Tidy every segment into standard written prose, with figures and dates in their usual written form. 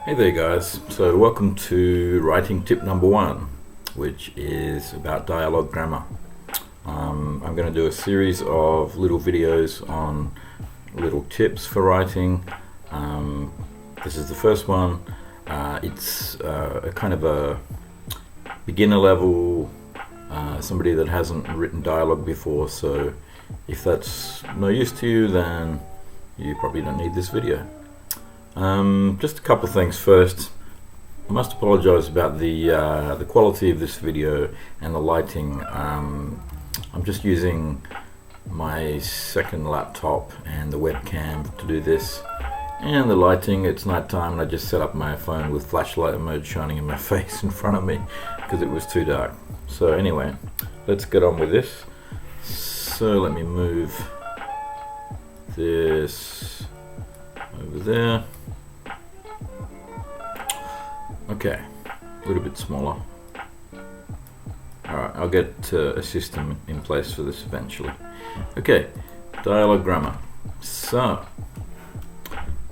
Hey there guys, so welcome to writing tip number 1, which is about dialogue grammar. I'm going to do a series of little videos on little tips for writing. This is the first one. It's a kind of a beginner level, somebody that hasn't written dialogue before, so if that's no use to you, then you probably don't need this video. Just a couple of things first. I must apologize about the quality of this video and the lighting. I'm just using my second laptop and the webcam to do this, and the lighting, it's nighttime and I just set up my phone with flashlight mode shining in my face in front of me because it was too dark. So anyway, let's get on with this. So let me move this over there. Okay, a little bit smaller. Alright, I'll get a system in place for this eventually. Okay, dialogue grammar. So,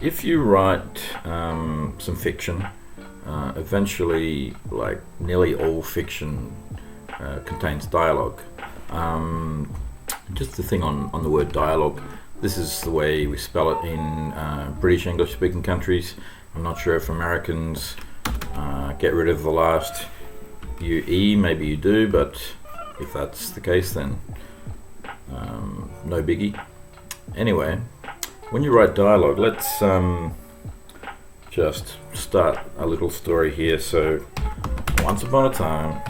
if you write some fiction, eventually, like nearly all fiction contains dialogue. Just the thing on the word dialogue, this is the way we spell it in British English speaking countries. I'm not sure if Americans get rid of the last UE, maybe you do, but if that's the case, then no biggie. Anyway, when you write dialogue, let's just start a little story here. So, once upon a time,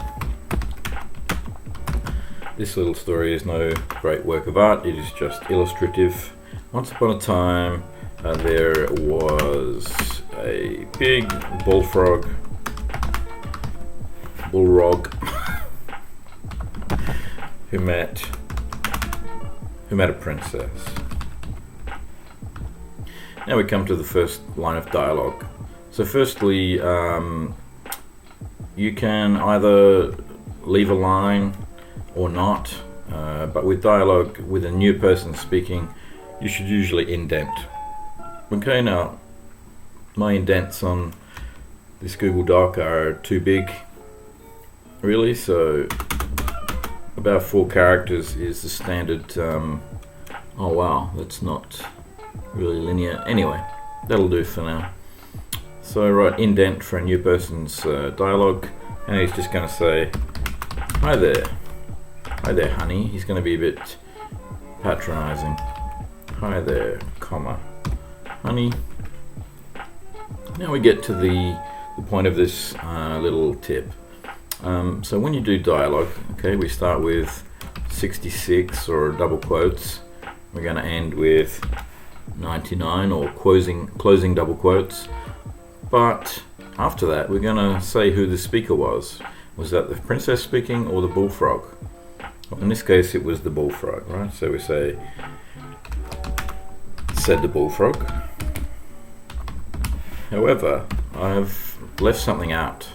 this little story is no great work of art, it is just illustrative. Once upon a time, there was a big bullrog who met a princess. Now we come to the first line of dialogue. So firstly, you can either leave a line or not, but with dialogue, with a new person speaking, you should usually indent. Okay, now my indents on this Google Doc are too big, really, so about 4 characters is the standard. Oh wow, that's not really linear. Anyway, that'll do for now. So write indent for a new person's dialogue, and he's just going to say, hi there honey. He's going to be a bit patronizing. Hi there, comma, honey. Now we get to the point of this little tip. So when you do dialogue, okay, we start with 66 or double quotes. We're going to end with 99 or closing double quotes. But after that, we're going to say who the speaker was. Was that the princess speaking or the bullfrog? Well, in this case, it was the bullfrog, right? So we say, said the bullfrog. However, I've left something out.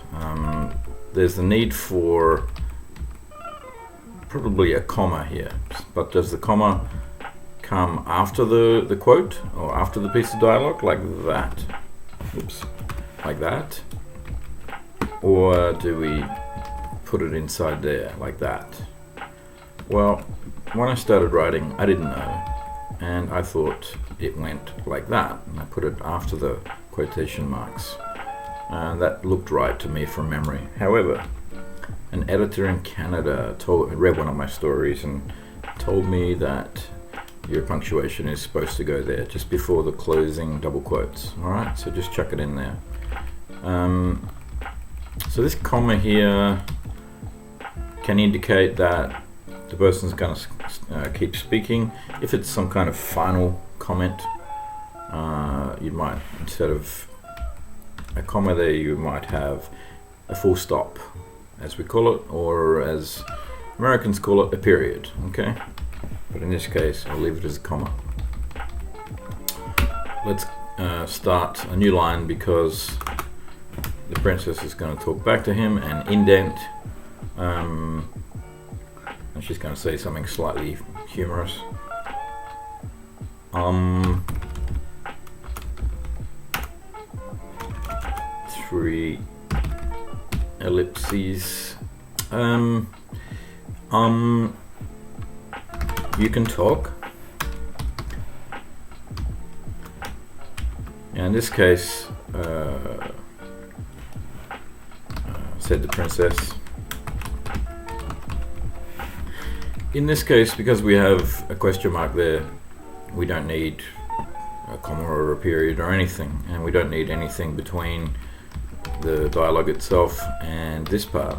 There's the need for probably a comma here, but does the comma come after the quote or after the piece of dialogue, like that? Oops, like that? Or do we put it inside there, like that? Well, when I started writing, I didn't know, and I thought it went like that, and I put it after the quotation marks. That looked right to me from memory. However, an editor in Canada read one of my stories and told me that your punctuation is supposed to go there just before the closing double quotes. Alright, so just chuck it in there. So this comma here can indicate that the person's going to keep speaking. If it's some kind of final comment, you might, instead of a comma there, you might have a full stop, as we call it, or as Americans call it, a period. Okay, but in this case, I'll leave it as a comma. Let's start a new line because the princess is going to talk back to him and indent, and she's going to say something slightly humorous. 3 ellipses. You can talk. In this case, said the princess. In this case, because we have a question mark there, we don't need a comma or a period or anything, and we don't need anything between the dialogue itself and this part,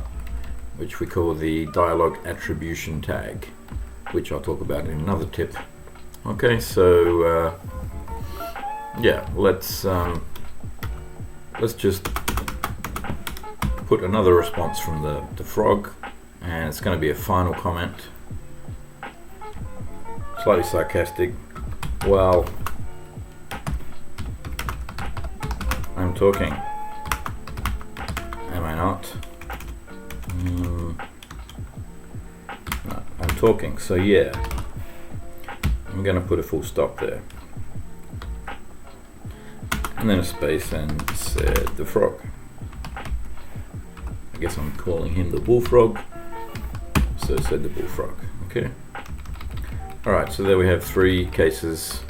which we call the dialogue attribution tag, which I'll talk about in another tip. Okay, so yeah, let's just put another response from the frog, and it's going to be a final comment, slightly sarcastic. Well, I'm talking. Am I not? No, I'm talking, so yeah. I'm going to put a full stop there. And then a space and said the frog. I guess I'm calling him the bullfrog. So said the bullfrog. Okay. Alright, so there we have 3 cases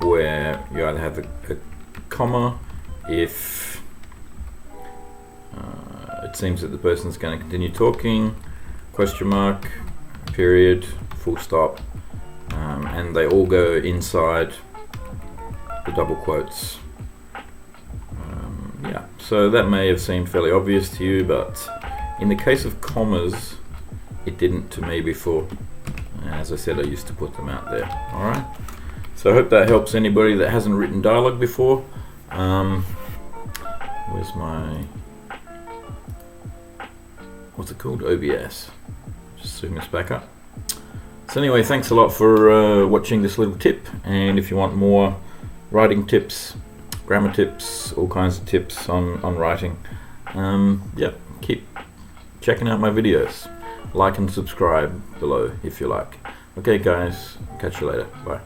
where you either have a comma if it seems that the person's going to continue talking, question mark, period, full stop, and they all go inside the double quotes. Yeah, so that may have seemed fairly obvious to you, but in the case of commas, it didn't to me before. As I said, I used to put them out there. Alright, so I hope that helps anybody that hasn't written dialogue before. Where's my, what's it called? OBS. Just zoom this back up. So anyway, thanks a lot for watching this little tip, and if you want more writing tips, grammar tips, all kinds of tips on writing, yeah, keep checking out my videos. Like and subscribe below if you like. Okay guys, catch you later. Bye.